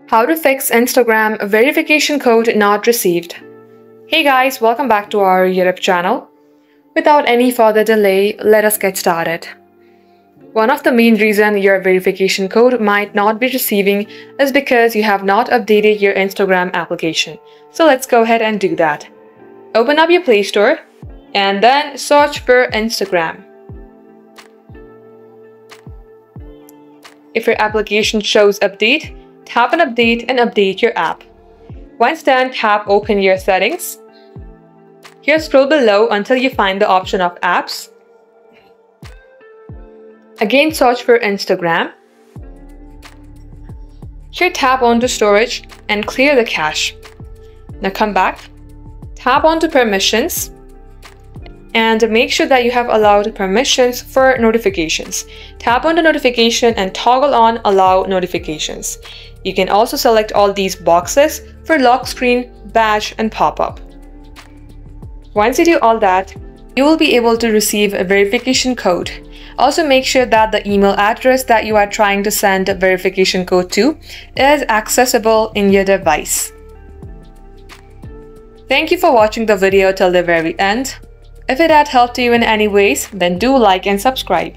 How to fix Instagram verification code not received. Hey guys, welcome back to our YouTube channel. Without any further delay, let us get started. One of the main reasons your verification code might not be receiving is because you have not updated your Instagram application. So let's go ahead and do that. Open up your Play Store and then search for Instagram. If your application shows update, tap on update and update your app. Once done, tap open your settings. Here scroll below until you find the option of apps. Again search for Instagram. Here tap onto storage and clear the cache. Now come back, tap onto permissions and make sure that you have allowed permissions for notifications. Tap on the notification and toggle on allow notifications. You can also select all these boxes for lock screen, badge, and pop-up. Once you do all that, you will be able to receive a verification code. Also make sure that the email address that you are trying to send a verification code to is accessible in your device. Thank you for watching the video till the very end. If it had helped you in any ways, then do like and subscribe.